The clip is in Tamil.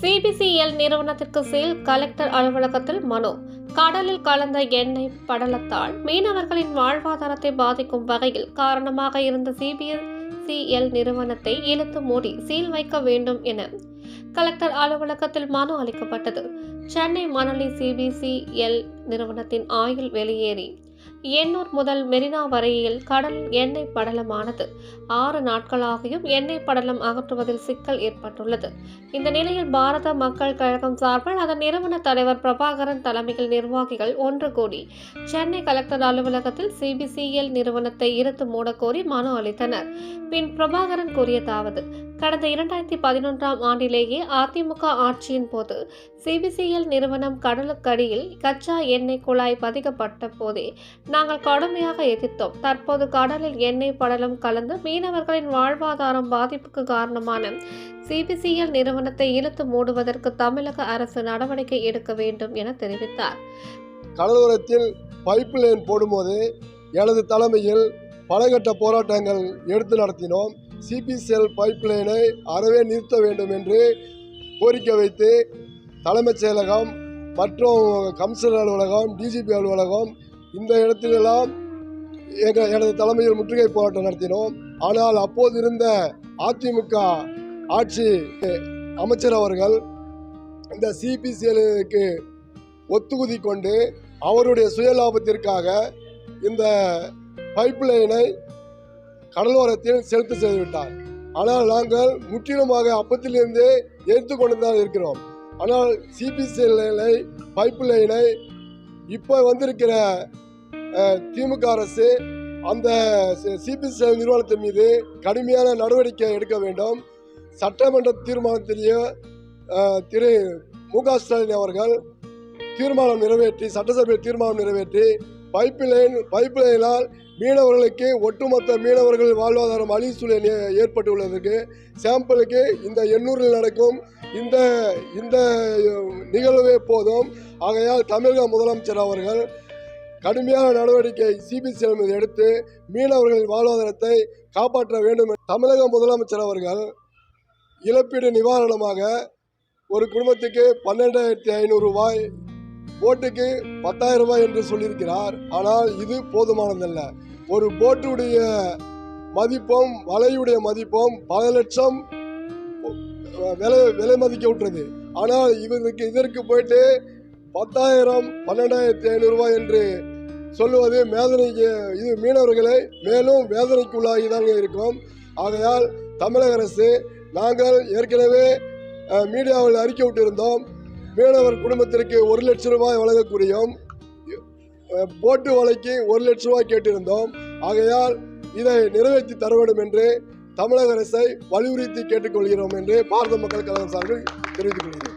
CBCL நிறுவனத்திற்கு சீல், கலெக்டர் அலுவலகத்தில் மனு. கடலில் கலந்த எண்ணெய் படலத்தால் மீனவர்களின் வாழ்வாதாரத்தை பாதிக்கும் வகையில் காரணமாக இருந்த CBCL நிறுவனத்தை இழுத்து மூடி சீல் வைக்க வேண்டும் என கலெக்டர் அலுவலகத்தில் மனு அளிக்கப்பட்டது. சென்னை மணலி CBCL நிறுவனத்தின் ஆயில் வெளியேறி எண்ணூர் முதல் மெரினா வரையில் கடலில் எண்ணெய் படலமானது 6 நாட்களாகியும் எண்ணெய் படலம் அகற்றுவதில் சிக்கல் ஏற்பட்டுள்ளது. இந்த நிலையில் பாரத மக்கள் கழகம் சார்பில் அதன் நிறுவன தலைவர் பிரபாகரன் தலைமையில் நிர்வாகிகள் ஒன்று கூடி சென்னை கலெக்டர் அலுவலகத்தில் CBCL நிறுவனத்தை இழுத்து மூடக்கோரி மனு அளித்தனர். பின் பிரபாகரன் கூறியதாவது: கடந்த 2011ஆம் ஆண்டிலேயே அதிமுக ஆட்சியின் போது CBCL நிறுவனம் கடலுக்கடியில் கச்சா எண்ணெய் குழாய் பதிக்கப்பட்ட போதே நாங்கள் கடுமையாக எதிர்த்தோம். தற்போது கடலில் எண்ணெய் படலம் கலந்து மீனவர்களின் வாழ்வாதாரம் பாதிப்புக்கு காரணமான CBCL நிறுவனத்தை இழுத்து மூடுவதற்கு தமிழக அரசு நடவடிக்கை எடுக்க வேண்டும் என தெரிவித்தார். கடலோரத்தில் பைப் லைன் போடும்போது எனது தலைமையில் பலகட்ட போராட்டங்கள் எடுத்து நடத்தினோம். CBCL பைப் லைனை அறவே நிறுத்த வேண்டும் என்று கோரிக்கை வைத்து தலைமைச் செயலகம் மற்றும் கமிஷனர் அலுவலகம், DGP அலுவலகம் இந்த இடத்திலெல்லாம் எனது தலைமையில் முற்றுகை போராட்டம் நடத்தினோம். ஆனால் அப்போது இருந்த அதிமுக ஆட்சி அமைச்சர் அவர்கள் இந்த CBCLக்கு ஒத்துகுதி கொண்டு அவருடைய சுயலாபத்திற்காக இந்த பைப் லைனை கடலோரத்தில் செலுத்த செய்துவிட்டார். ஆனால் நாங்கள் முற்றிலுமாக அப்பத்திலிருந்தே எதிர்த்து கொண்டு தான் இருக்கிறோம். ஆனால் CBCL பைப் லைனை இப்போ வந்திருக்கிற திமுக அரசு அந்த CBCL நிறுவனத்தின் மீது கடுமையான நடவடிக்கை எடுக்க வேண்டும். சட்டமன்ற தீர்மானத்திலேயே திரு மு.க. ஸ்டாலின் அவர்கள் தீர்மானம் நிறைவேற்றி, சட்டசபையில் தீர்மானம் நிறைவேற்றி பைப் லைனால் மீனவர்களுக்கு ஒட்டுமொத்த மீனவர்கள் வாழ்வாதாரம் அழிவு சூழல் ஏற்பட்டுள்ளதற்கு சாம்பிளுக்கு இந்த எண்ணூரில் நடக்கும் இந்த நிகழ்வே போதும். ஆகையால் தமிழக முதலமைச்சர் அவர்கள் கடுமையான நடவடிக்கை CBCL மீது எடுத்து மீனவர்களின் வாழ்வாதாரத்தை காப்பாற்ற வேண்டும். தமிழக முதலமைச்சர் அவர்கள் இழப்பீடு நிவாரணமாக ஒரு குடும்பத்துக்கு 12,500 ரூபாய், போட்டுக்கு 10,000 ரூபாய் என்று சொல்லியிருக்கிறார். ஆனால் இது போதுமானதல்ல. ஒரு போட்டுடைய மதிப்பும் வலையுடைய மதிப்பும் பல லட்சம் விலை மதிக்க விட்டுறது. ஆனால் இதற்கு போயிட்டு 10,000 12,500 ரூபாய் என்று சொல்லுவது வேதனைக்கு, இது மீனவர்களை மேலும் வேதனைக்கு உள்ளாகி தான் இருக்கும். ஆகையால் தமிழக அரசு, நாங்கள் ஏற்கனவே மீடியாவில் அறிக்கை விட்டிருந்தோம், மீனவர் குடும்பத்திற்கு 1 லட்சம் ரூபாய் வழங்கக்கூடியும் போட்டு வலைக்கு 1 லட்சம் ரூபாய் கேட்டிருந்தோம். ஆகையால் இதை நிறைவேற்றி தர வேண்டும் என்று தமிழக அரசை வலியுறுத்தி கேட்டுக்கொள்கிறோம் என்று பாரத மக்கள் கழகம் சார்பில் தெரிவித்துக் கொள்கிறேன்.